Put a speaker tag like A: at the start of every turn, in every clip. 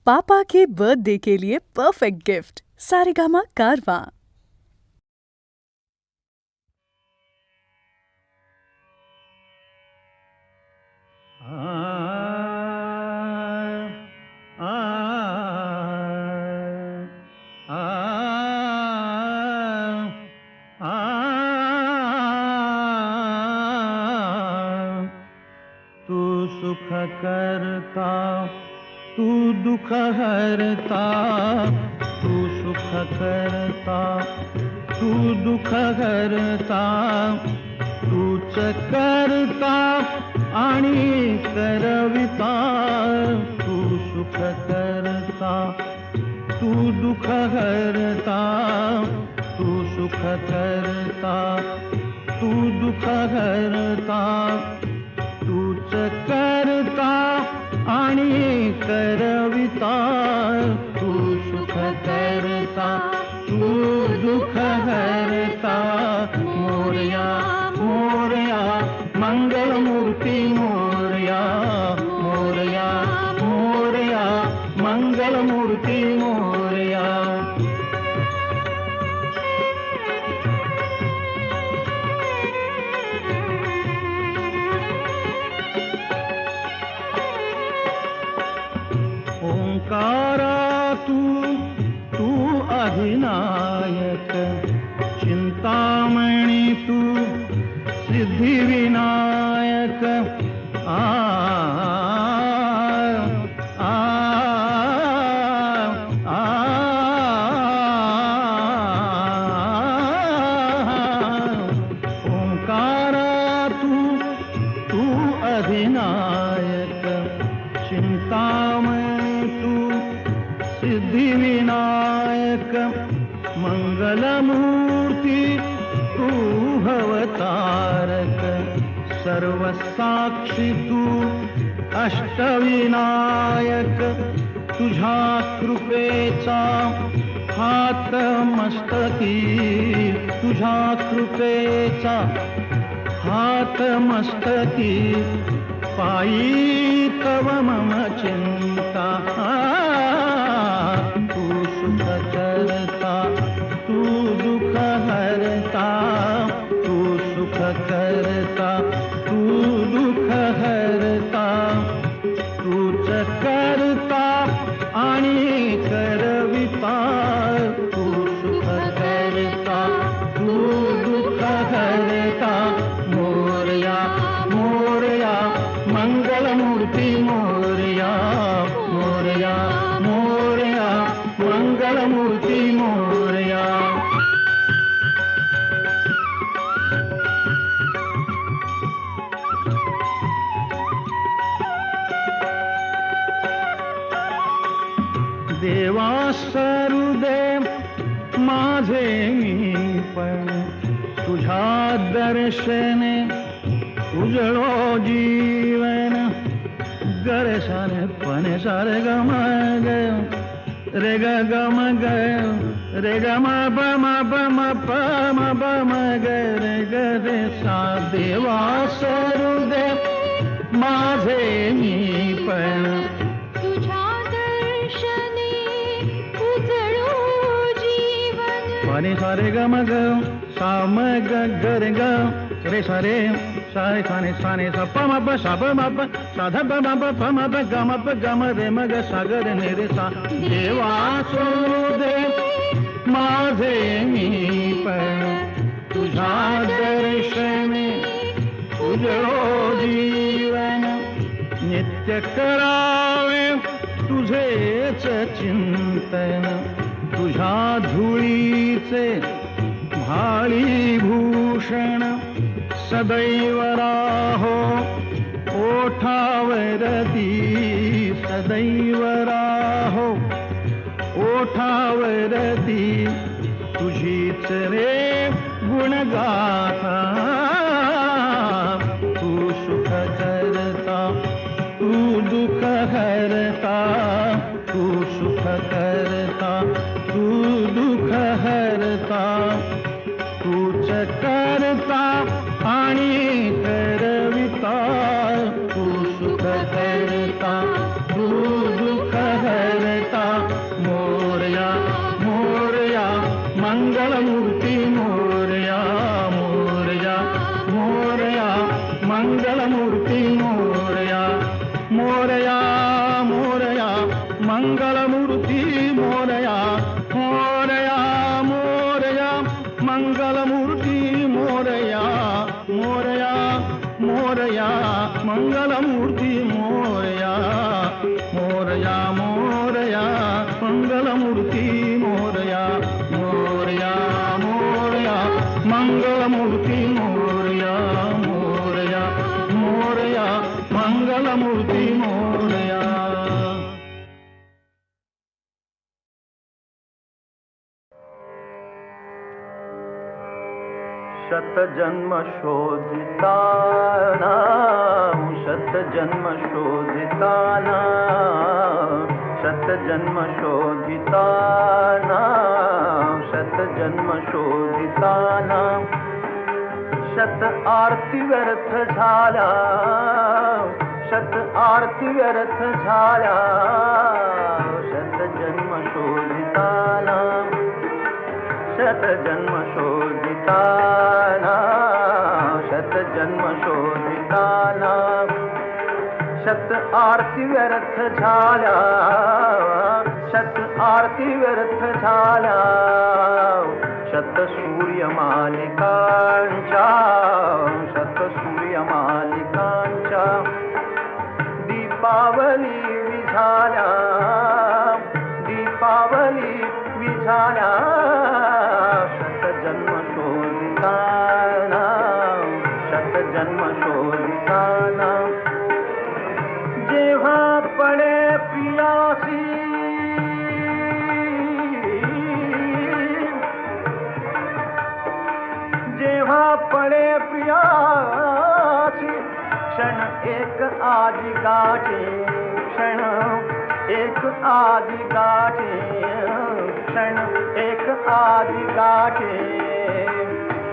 A: पापा के birthday के लिए perfect gift Saregama कारवां।
B: तू सुख करता तू दुख हरता, तू सुख करता तू दुख हरता, तूच करता आणि करविता, तू सुख करता तू दुख हरता, तू सुख करता तू दुख हरता, तूच करता आणि करविता, तू सुख करता तू दुख हरता। मोरया मोरया मंगलमूर्ती मोरया, मोरया मोरया मंगलमूर्ती मोरया। ओंकारा तू अधिनायक, चिंतामणी तू सिद्धिविनायक। आ आ आ ओंकारा तू अधिनायक, चिंतामणी तू सिद्धिविनायक। मंगलमूर्ती तू भवतारक, सर्वसाक्षी तू अष्टविनायक। तुझ्या कृपेचा हात मस्तकी, तुझ्या कृपेचा हात मस्तकी, पायी तव मम चिंता। तू सुख करता तू दुख हरता, तू सुख करता तू दुख हरता, तूच करता आणि करविता, तू सुख करता तू दुख हरता। मोरया मोरया मंगलमूर्ती मोरया, मोरया मोरया मंगलमूर्ती मोरया। देवा सरुदे माझे मी पण, तुझ्या दर्शने उजळो जीवन। गरे सारे पने सारे गम ग रे ग गम ग रे ग म प म प म प म प म ग रे ग रे सा। देवा सरुदे माझे मी पण,
C: तुझ्या दर्शने उजळो जीवन।
B: पने सारे गम ग सा म ग ग रे ग रे सारे सारे साने साने सा प म प सा प म प सा ध प म प प म प ग म प ग म रे म ग सा ग रे ने रे सा। देवा सरुदे माझे मी पण, तुझ्या दर्शने उजळो जीवन। नित्य करावे तुझेच चिंतन, तुझ्या धुळीचे भाळी भूषण। सदैव राहो ओठावरती, सदैव राहो ओठावरती, तुझीच रे गुणगाथा। तू सुख करता तू दुख हरता, तू सुख करता तू दुख हरता, तूच करता आणि करविता, तू सुख करता तू दुख हरता। मंगलमूर्ती मोरया मोरया मोरया मंगलमूर्ती मोरया मोरया मोरया मंगलमूर्ती मोरया मोरया मोरया मंगलमूर्ती मोरया मोरया मोरया मंगलमूर्ती मोरया मोरया मोरया मंगलमूर्ती मोरया मोरया मोरया मंगलमूर्ती मोरया मोरया मोरया मंगलमूर्ती मोरया. शतजन्म शोधिताना शतजन्म शोधिताना शतजन्म शोधिताना शतजन्म शोधिताना शत आरती व्यर्थ झाल्या शत आरती व्यर्थ झाल्या शतजन्म शोधिताना शतजन्म शोधिताना शतजन्म शोधिताना शत आरती व्यर्थ झाल्या शत आरती व्यर्थ झाल्या शत सूर्यमालिकांच्या शत सूर्यमालिकांच्या दीपावली विझाल्या दीपावली विझाल्या शतजन्म शोधिताना शतजन्म शोधिताना जेव्हा पडे प्रियासी जेव्हा पडे प्रियासी क्षण एक आदि गाठे क्षण एक आदि गाठे क्षण एक आदि गाठे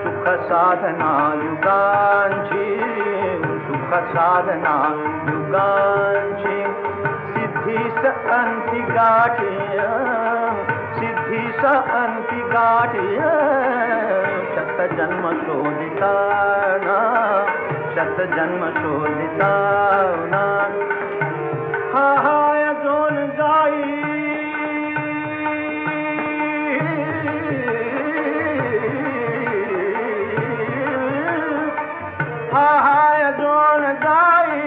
B: सुख साधना युगांची सुख साधना युगांची सिद्धीस अंती गाठे सिद्धीस अंती गाठे शतजन्म शोधिताना शतजन्म शोधिताना हा हा अजून जाई हा हा अजून जाई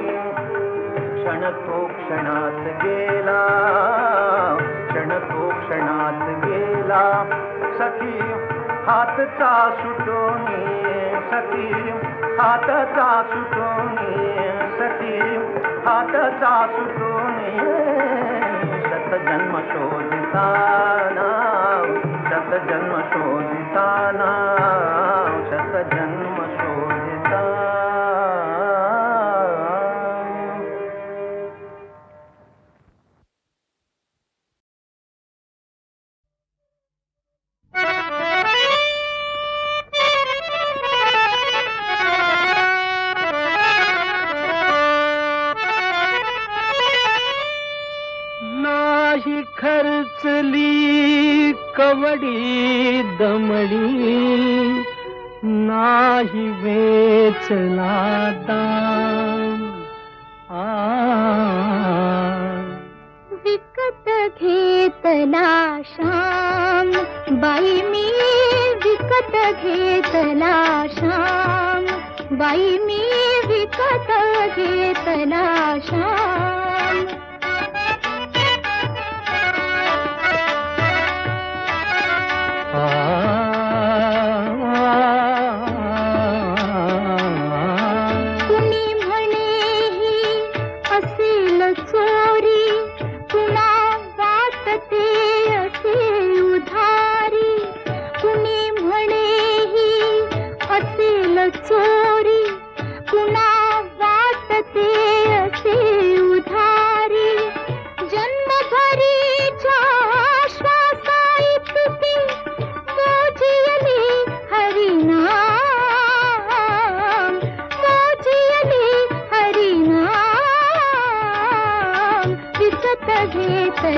B: क्षण तो क्षणात गेला क्षण तो क्षणात गेला सखी हातचा सुटोनी सखी हातचा सुटोनी सखी हातचा सुटोनी शतजन्म शोधिताना शतजन्म शोधिताना शतजन्म शोधिताना.
D: नाही खर्चली कवडी दमडी नाही वेचला दाम
C: विकत घेतला श्याम बाई मी विकत घेतला श्याम बाई मी विकत घेतला श्याम.
D: कुणी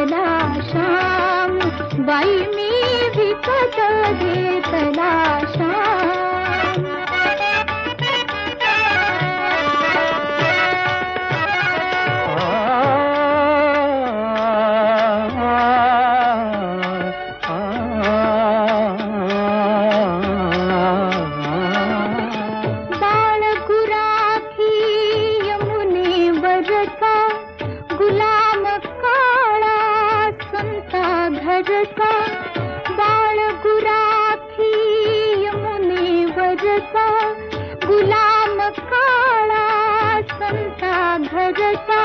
C: घेतला श्याम, बाई मी विकत घेतला श्याम. बाळ गुराखी यमुनेवरचा, गुलाम काळा संता घरचा. बाळ गुराखी यमुनेवरचा, गुलाम काळा संता घरचा.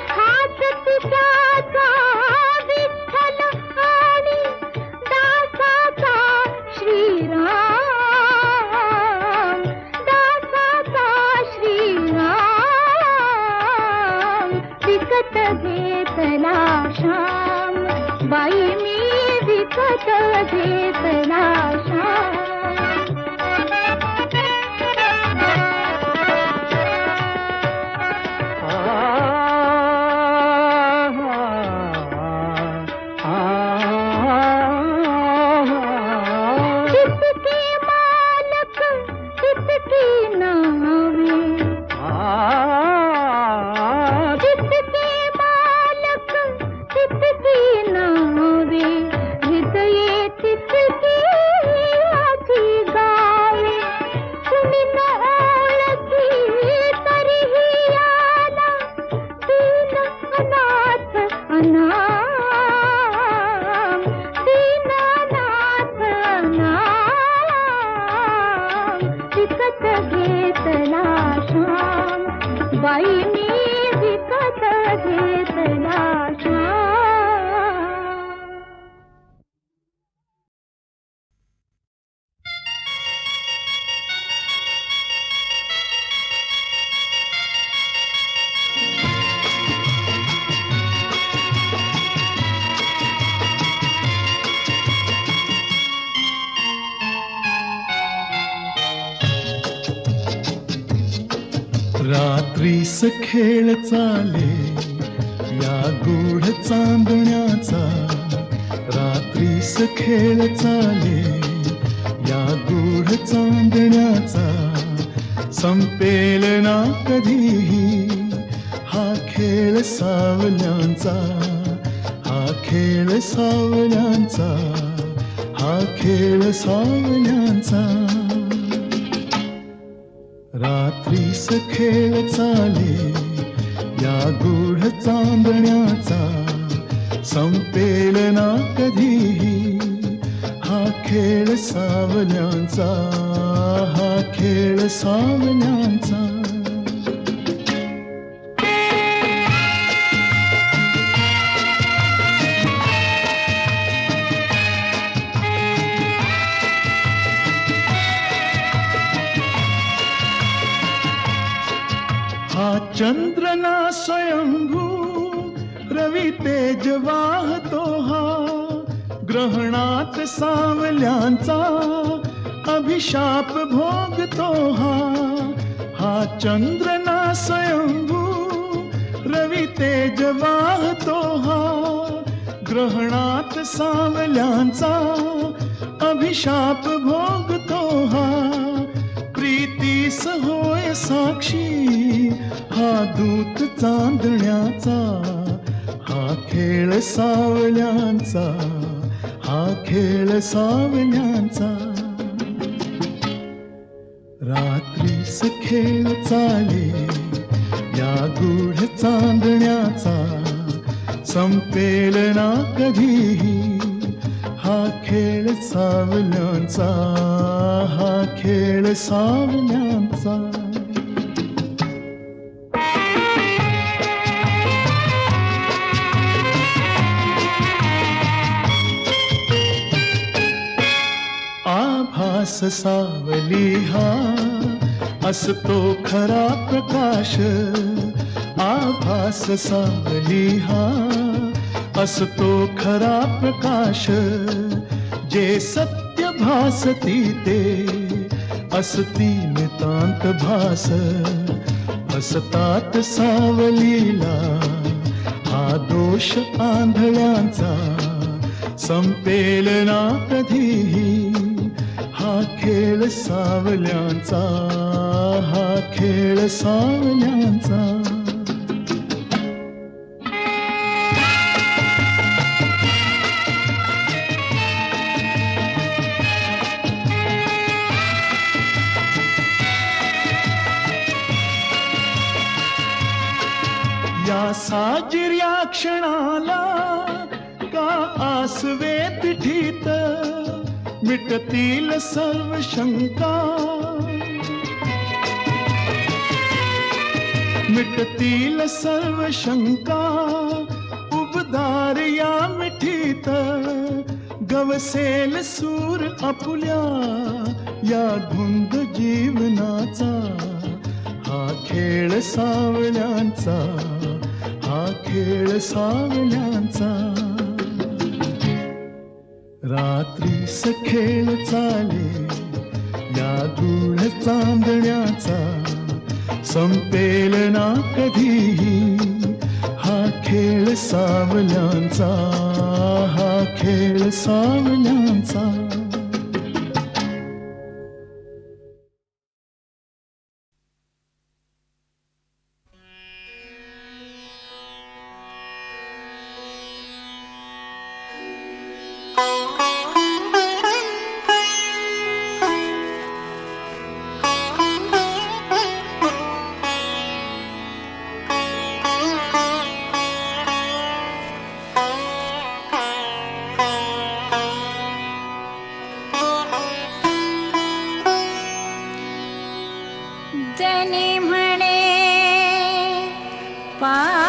C: हात तुझ्याचा विठ्ठल आणि दासाचा श्रीराम, दासाचा श्रीराम. विकत घेतला श्याम, बाई मी विकत घेतला श्याम. जितके मालक तितकी नावे, जितके मालक तितकी नावे. हृदये तितकी माझी गावे. कुणी न ओळखी तरीही याला दीन अनाथ अनाम, दीनानाथ अनाम. विकत घेतला श्याम, बाई मी विकत घेतला श्याम.
E: रात्रीस खेळ चाले या गूढ चांदण्याचा, रात्रीस खेळ चाले या गूढ चांदण्याचा. संपेल ना कधीही हा खेळ सावल्यांचा, हा खेळ सावल्यांचा, हा खेळ सावल्यांचा. रात्रीस खेळ चाले या गूढ चांदण्याचा. संपेल ना कधीही हा खेळ सावल्यांचा, हा खेळ सावल्यांचा. हा चंद्र ना स्वयंभू रवी तेज वाहतो हा, ग्रहणात सावल्यांचा अभिशाप भोगतो हा. हा चंद्र ना स्वयंभू रवी तेज वाहतो हा, ग्रहणात सावल्यांचा अभिशाप भोगतो हा. प्रीतीस होय साक्षी हा दूत चांदण्याचा, हा खेळ सावल्यांचा, हा खेळ सावल्यांचा. रात्रीस खेळ चाले या गूढ चांदण्याचा. संपेल ना कधीही हा खेळ सावल्यांचा, हा खेळ सावल्यांचा. आभास सावली हा असतो खरा प्रकाश, आभास सावली हा असतो खरा प्रकाश. जे सत्य भासती ते असती नितांत भास. हसतात सावलीला हा दोष आंधळ्यांचा संपेल ना कधीही, हा खेळ सावल्यांचा, हा खेळ सावल्यांचा. या साजिर्या क्षणाला का आसवे तिठीत मिटतील सर्व शंका, मिटतील सर्व शंका. उबदार या मिठीत गवसेल सूर आपुल्या या धुंद जीवनाचा, हा खेळ सावल्यांचा, हा खेळ सावल्यांचा. रात्रीस खेळ चाले या गूढ चांदण्याचा, संपेल ना कधीही, हा खेळ सावल्यांचा, हा खेळ सावल्यांचा.
C: जनी म्हणे पांडुरंगा,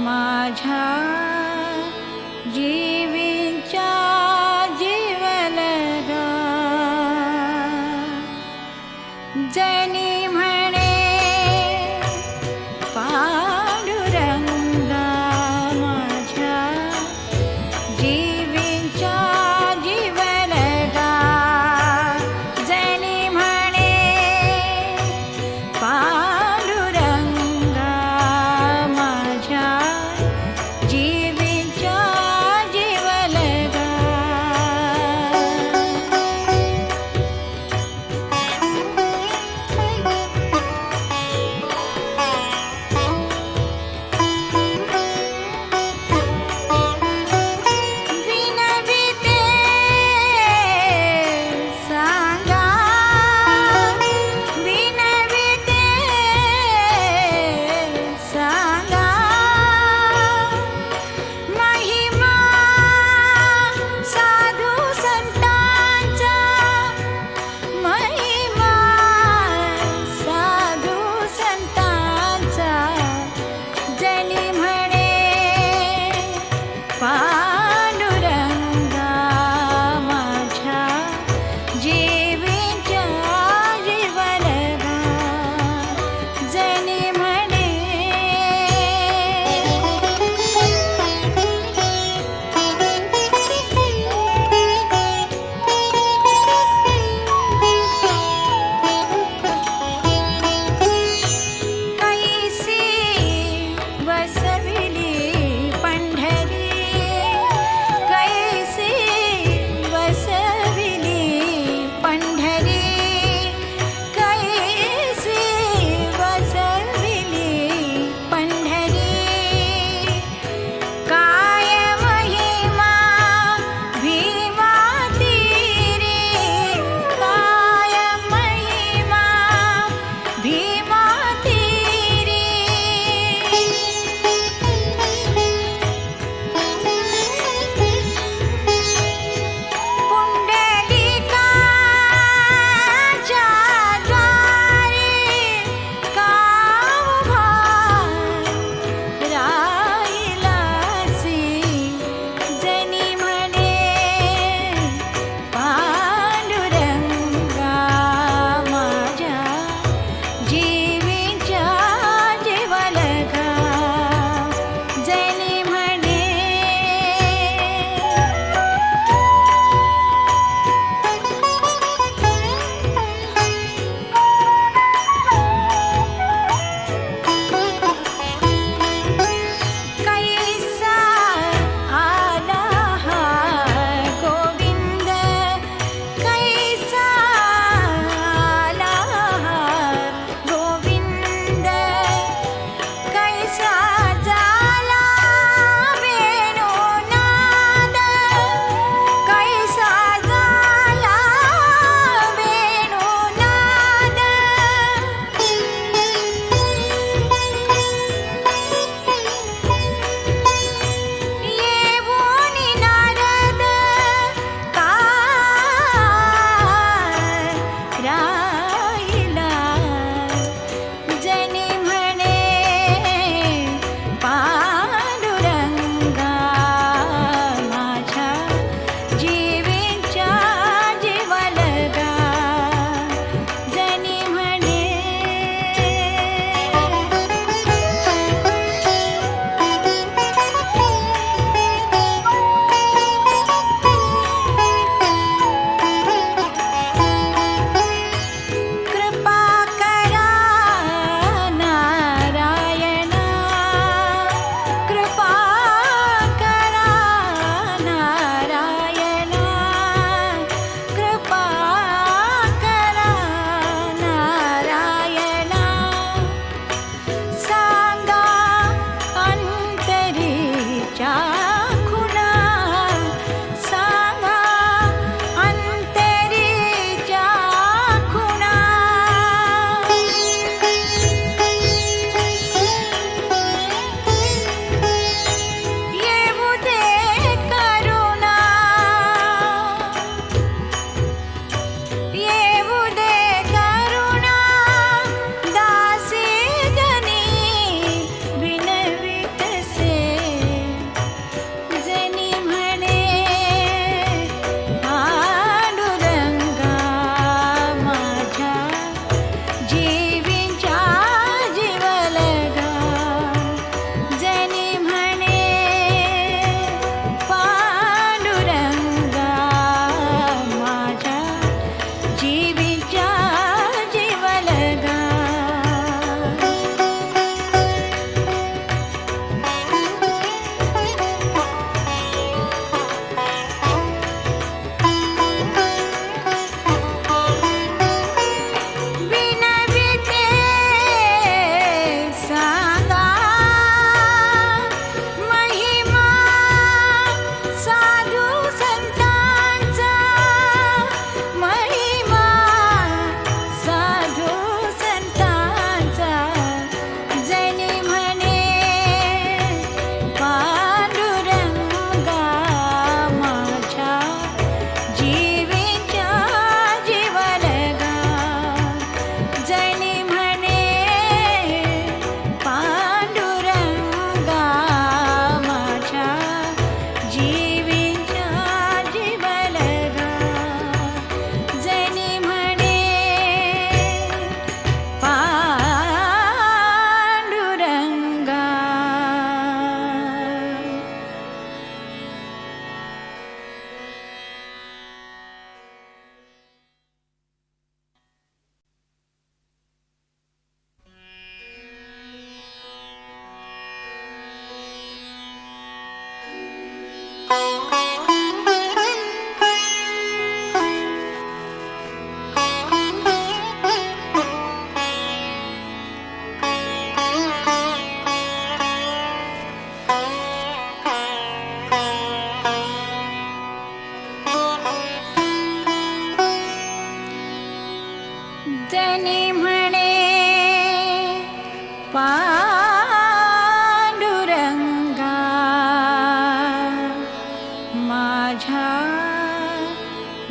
C: माझ्या जीवीच्या जीवलगा. जनी म्हणे पांडुरंगा, माझ्या जीवीच्या जीवलगा.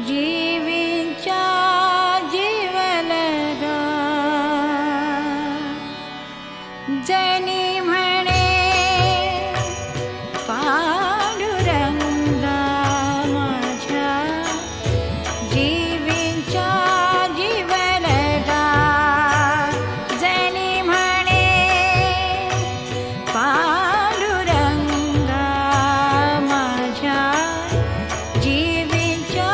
C: जीवींच्या जीवलगा जनी म्हणे पांडुरंगा माझ्या जीवींच्या जीवलगा जनी म्हणे पांडुरंगा माझ्या जीवींच्या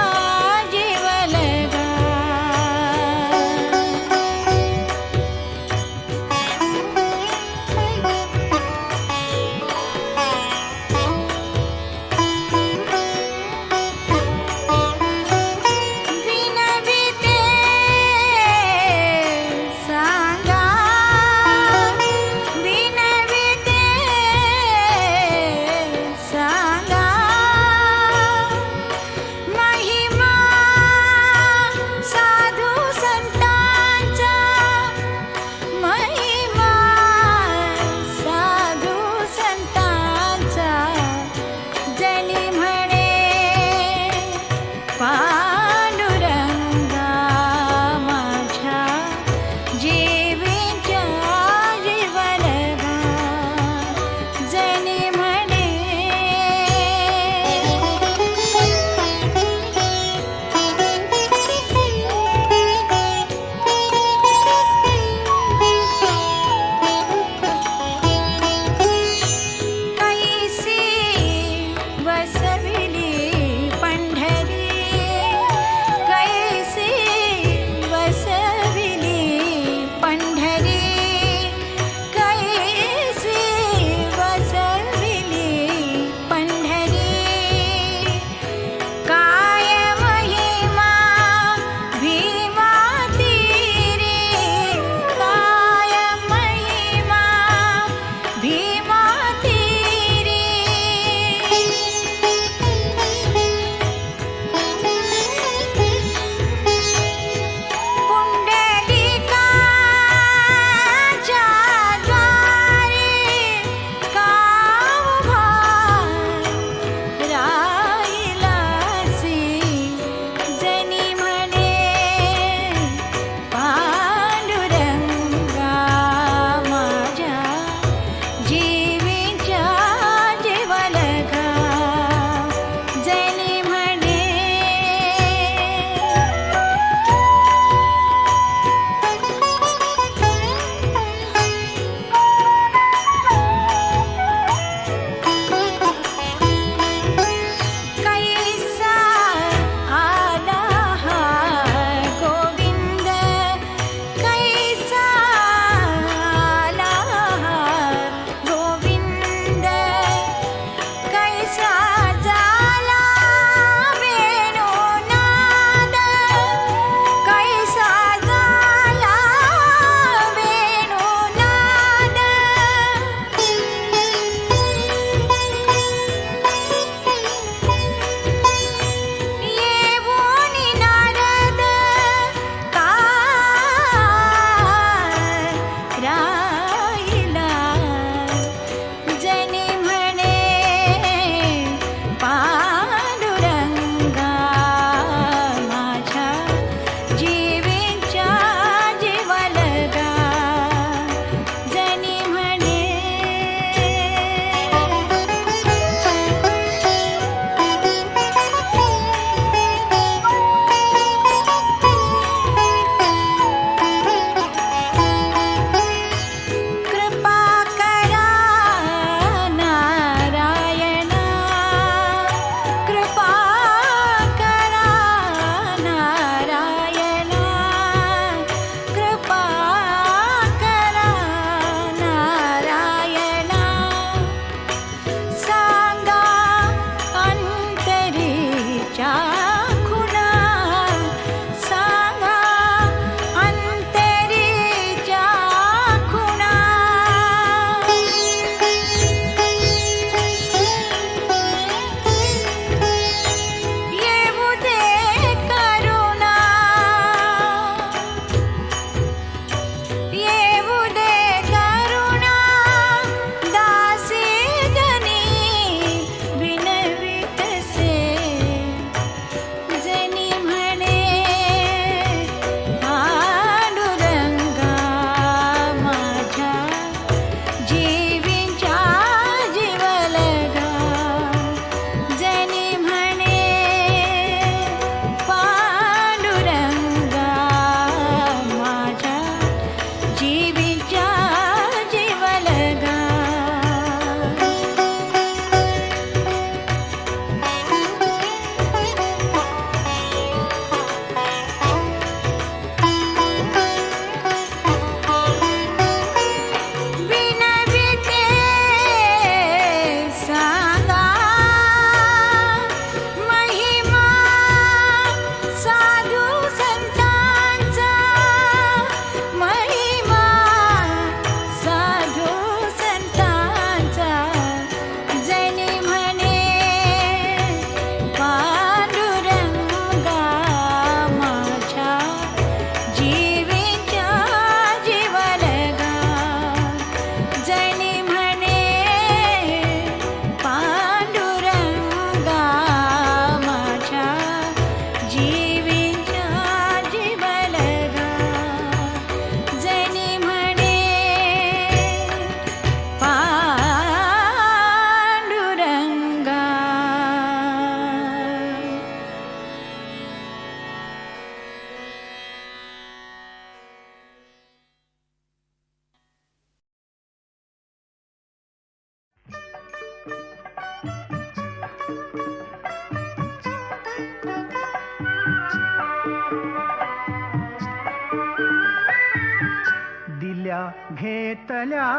B: घेतल्या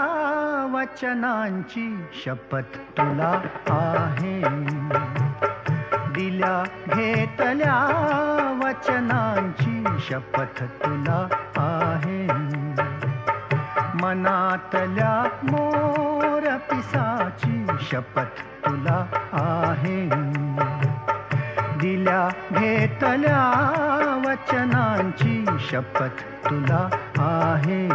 B: वचनांची शपथ तुला आहे. दिल्या घेतल्या वचनांची शपथ तुला आहे. मनातल्या मोर पिसाची शपथ तुला आहे. दिल्या घेतल्या वचनांची शपथ तुला आहे.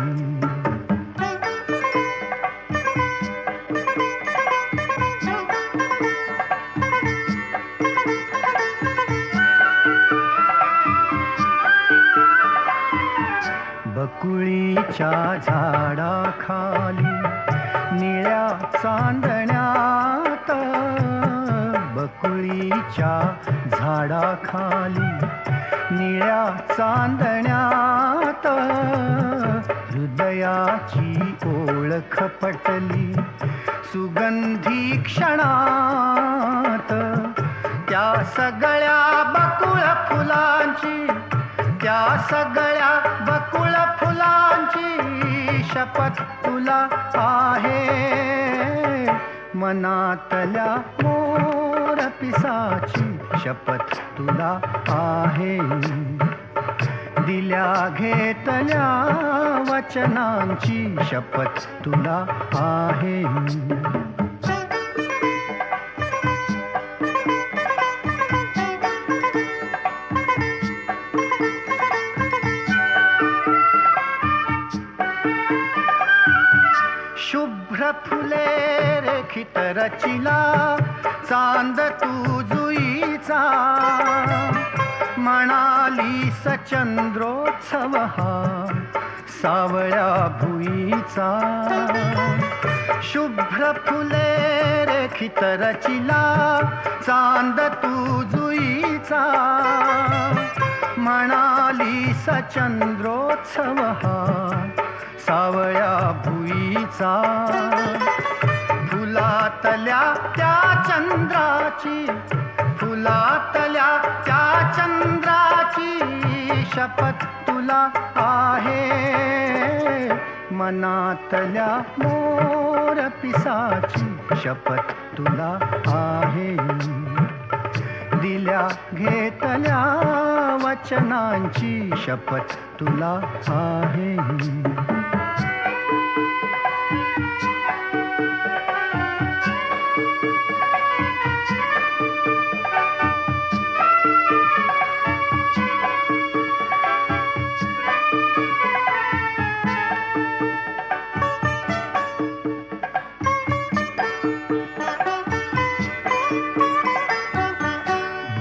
B: बकुळीच्या झाडाखाली निळ्या चांदण्यात, बकुळीच्या झाडाखाली निळ्या चांदण्यात हृदयाची ओळख पटली सुगंधी क्षणात. त्या सगळ्या बकुळ फुलांची, त्या सगळ्या बकुळ फुलांची शपथ तुला आहे. मनातल्या मोर पिसाची शपथ तुला आहे. दिल्या घेतल्या वचनांची शपथ तुला आहे. शुभ्र फुले रेखित रचिला चांद तू जुईचा. म्हणाली चंद्रोत्सव हा सावळ्या भुईचा. शुभ्र फुले रेखित रचिला चांद तू जुईचा. म्हणाली चंद्रोत्सव हा सावळ्या भुईचा. फुलातल्या त्या चंद्राची, फुलातल्या त्या चंद्राची शपथ तुला आहे. मनातल्या मोर पिसाची शपथ तुला आहे. दिल्या घेतल्या वचनांची शपथ तुला आहे.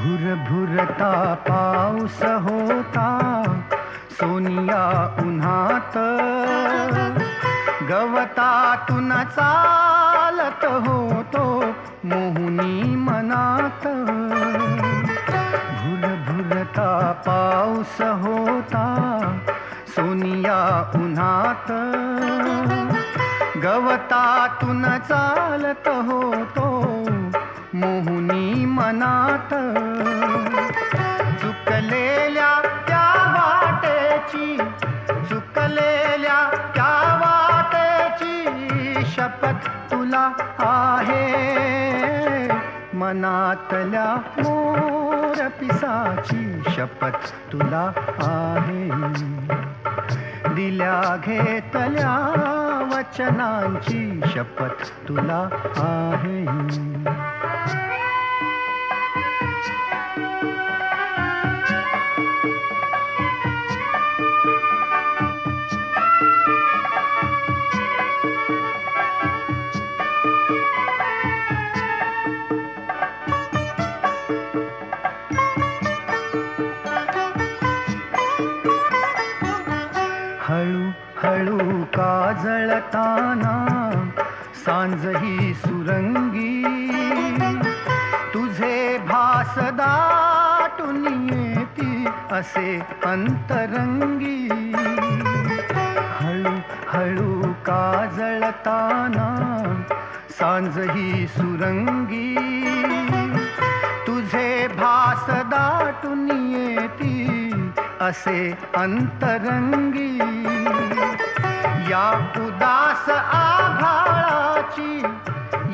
B: भुरभुरता पाऊस होता सोनिया उन्हात. गवतातून चालत होतो मोहुनी मनात. भुरभुरता पाऊस होता सोनिया उन्हात. गवतातून चालत होतो मोहुनी मनात. चुकलेल्या त्या वाटेची, चुकलेल्या त्या वाटेची शपथ तुला आहे. मनातल्या मोर पिसाची शपथ तुला आहे. दिल्या घेतल्या वचनांची शपथ तुला आहे. हळू हळू काजळताना सांज ही सुरंगी. तुझे भास दाटून येती असे अंतरंगी. हळू हळू काजळताना सांज ही सुरंगी. तुझे भास दाटून येती असे अंतरंगी.
F: या उदास आभाळाची,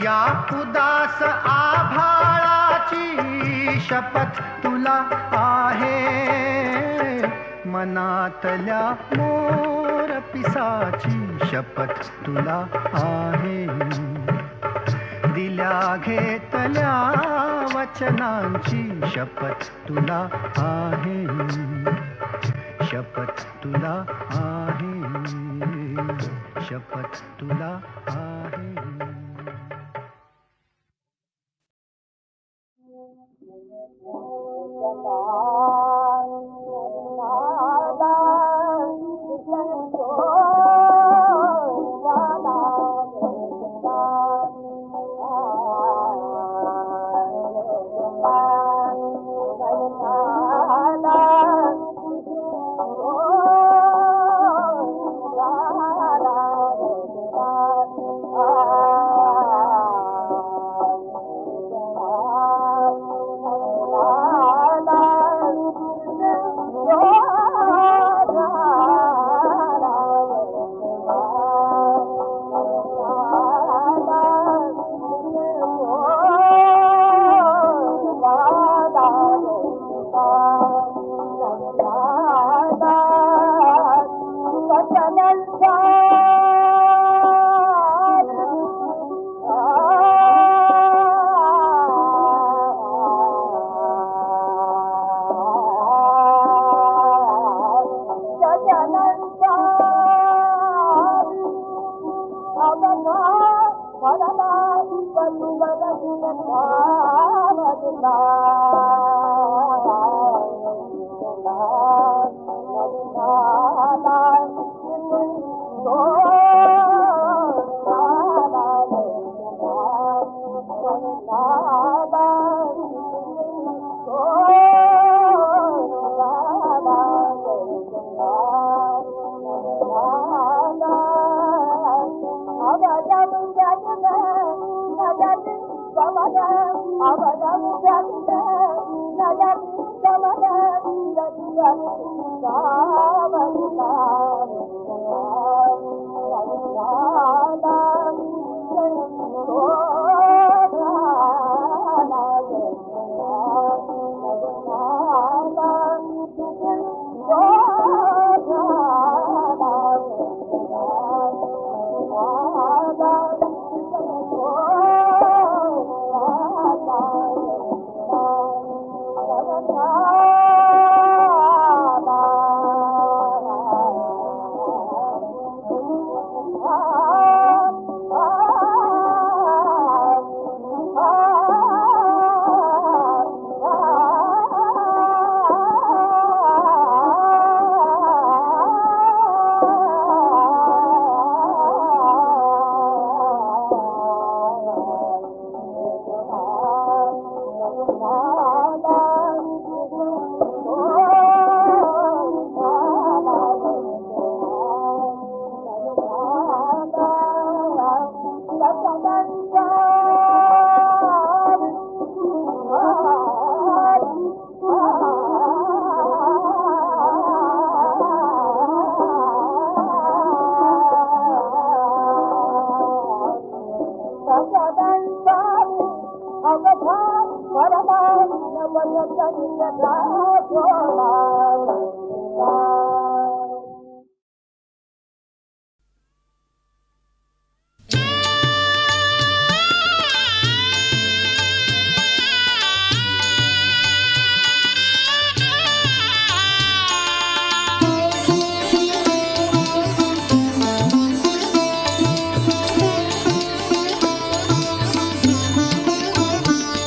F: या उदास आभाळाची शपथ तुला आहे, मनातल्या मोर पिसाची शपथ तुला आहे, दिल्या घेतल्या वचनांची शपथ तुला आहे, शपथ तुला आहे, शपथ तुला आहे.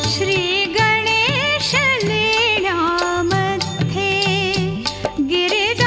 C: श्री गणेश लेण्यामध्ये गिरिजा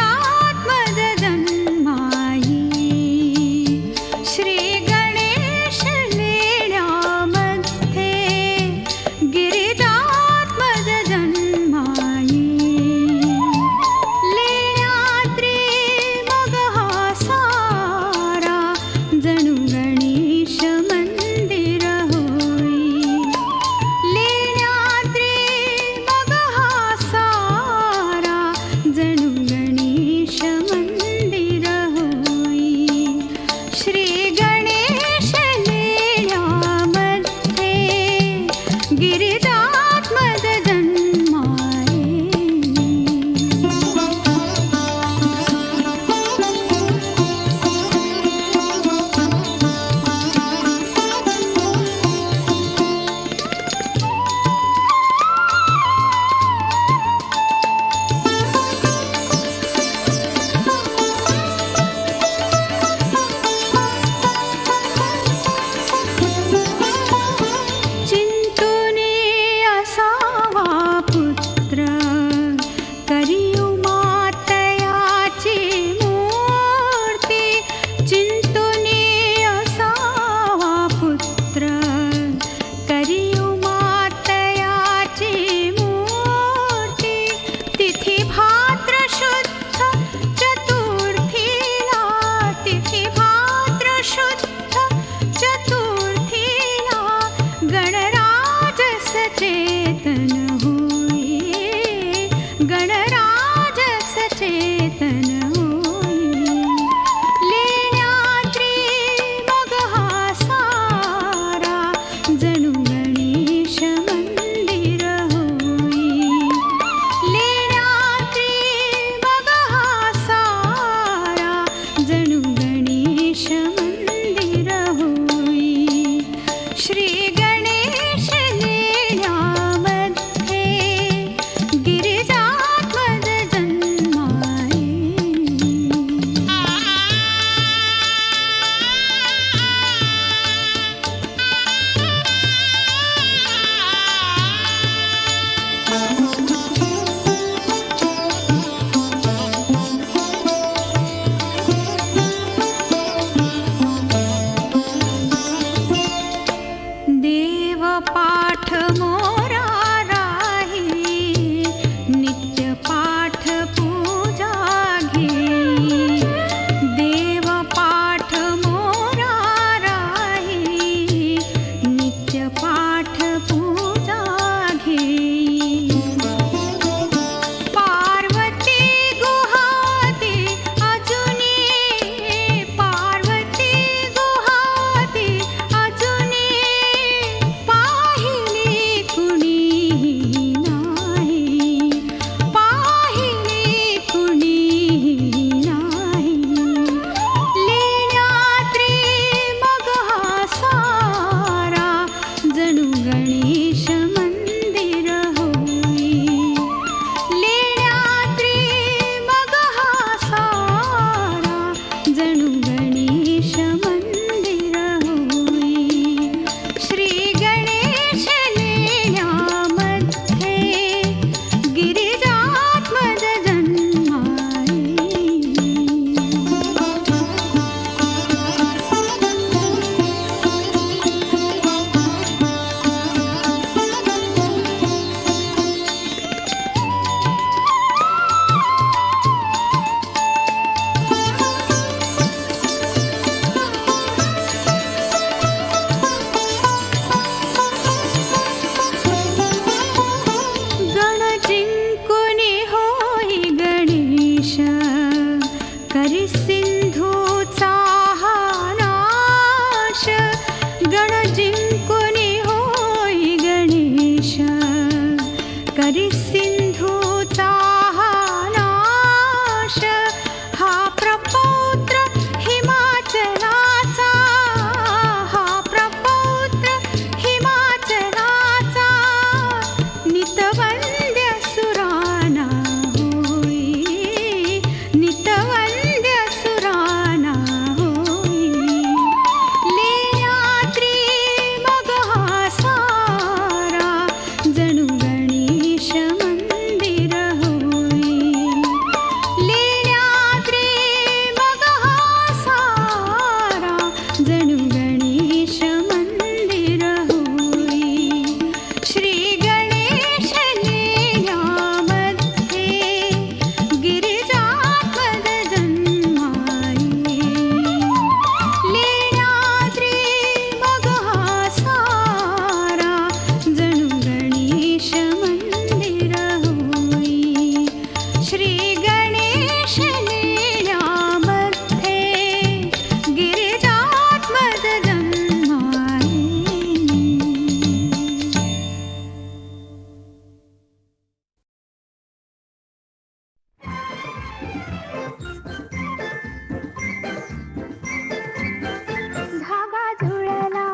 G: धागा जुळला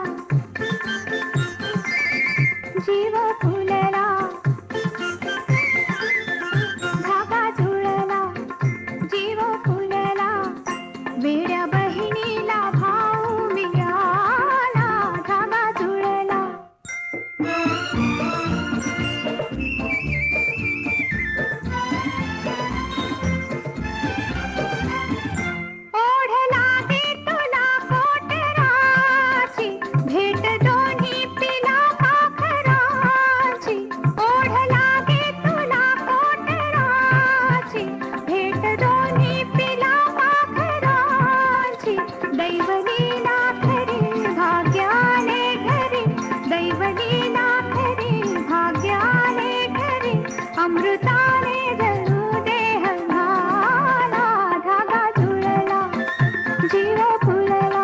G: जीव फुलला धागा जुळला जीव फुलला वेड्या बहिणीला भाऊ मिळाला धागा जुळला ओढ लागे तुला कोटराची भेट दोन्ही पिला पाखराची ओढ लागे तुला कोटराची भेट दोन्ही पिला पाखराची दैवलीला खरी भाग्याने घरी दैवलीला खरी भाग्याने घरी अमृताने जणू देह झाला धागा जुळला जीव फुलला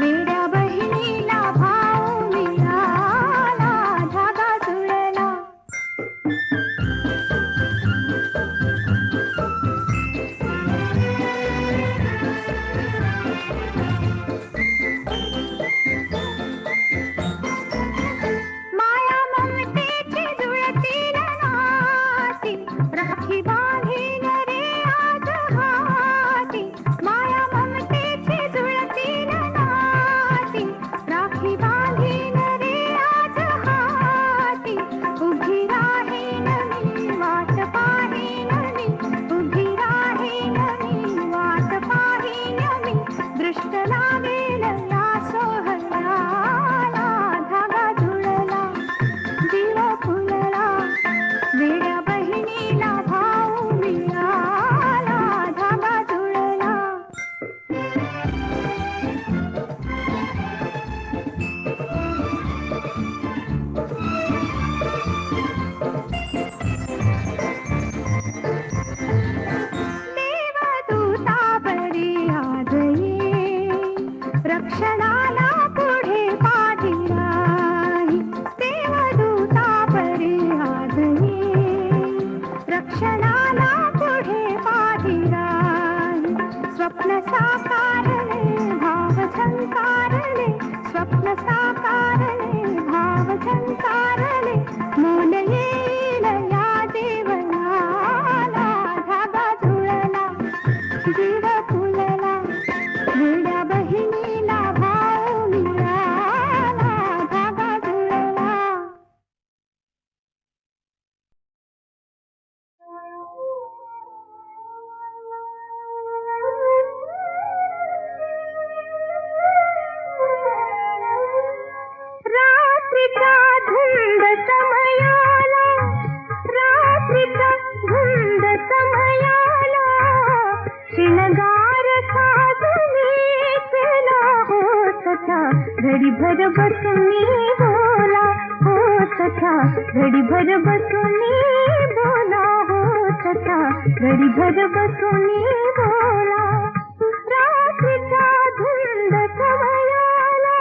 G: वेड्या बहिणीला भाऊ मिळाला धागा जुळला माया ममतेची जुळतील नाती राखी बांधीन रे आज हाती माया ममतेची जुळतील नाती राखी बांधीन रे आज हाती उभी राहीन मी वाट पाहीन मी उभी राहीन मी वाट पाहीन मी दृष्ट लागेल या सोहळ्याला धागा जुळला जीव फुलला वेड्या बहिणीला भाऊ मिळाला धागा जुळला देवदूता बरी आज ये रक्षणाला पुढे पाठी राही देवदूता बरी आज ये रक्षणाला पुढे पाठी राही स्वप्न साकारले भाव झंकारले स्वप्न साकारले भाव झंकारले मोल येईल या देवळाला धागा जुळला जीव फुलला वेड्या बहिणीला भाऊ मिळाला धागा जुळला रात्रीचा धुंद समयाला रात्रीचा धुंद समयाला शिणगार साजनी केला हो सखा घडी भर बसूनी बोला हो सखा घडी भर बसूनी बोला हो सखा घडी भर बसूनी बोला रात्रीचा धुंद समयाला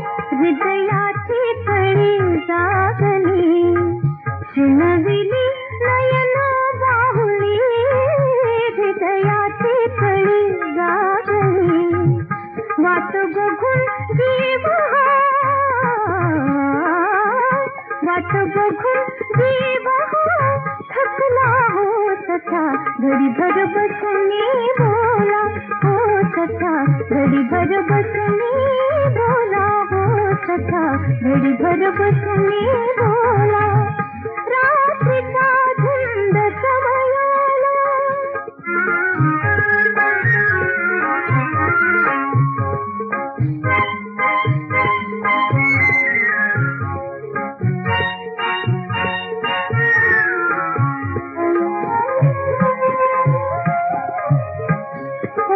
G: हृदयाची कळी जागली शिणविली नयन बाहुली हृदयाची कळी जागली वाट बघून जीव वाट बघून जीव थकला हो सखा घडी भर बसूनी बोला हो सखा घडी भर बसूनी बोला हो सखा घडी भर बसूनी बोला रात्रीचा धुंद समयाला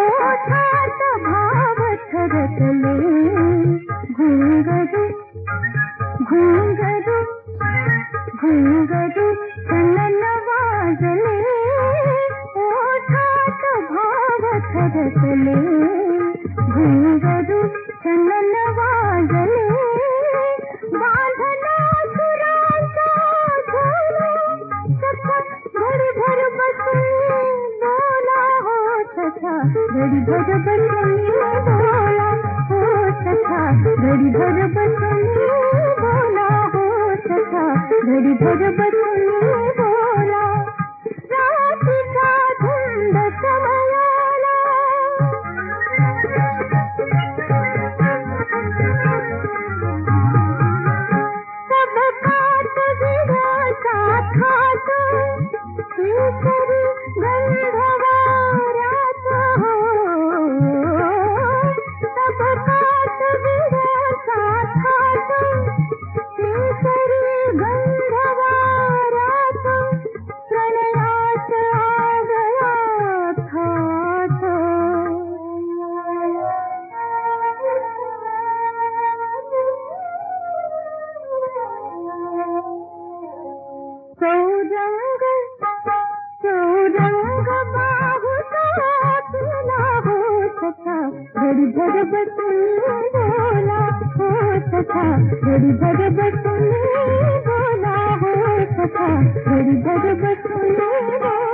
G: ओठात भाव थरथले घुंगरू घुंगरू घुंगरू चलन वाजले ओठात भाव रटले घुंगरू चनन वाजले बांधला सुराचा झोला सखा घडी भर बसले बोला हो सखा घडी भर बसले बोला हो सखा घडी भर बसले बोला हो सखा घडी भर बसले बोला रात्रीचा धुंद समयाला सबकात विराचा थाट केसरी गंधवारात हो सबकात विराचा थाट केसरी गंधवारात प्रणयात आगळा थाट चौरंग चौरंग बाहुता तुला हो सखा घडी भर बसले बोला हो सखा घडी भर बसले बोला हो सखा घडी भर बसले बोला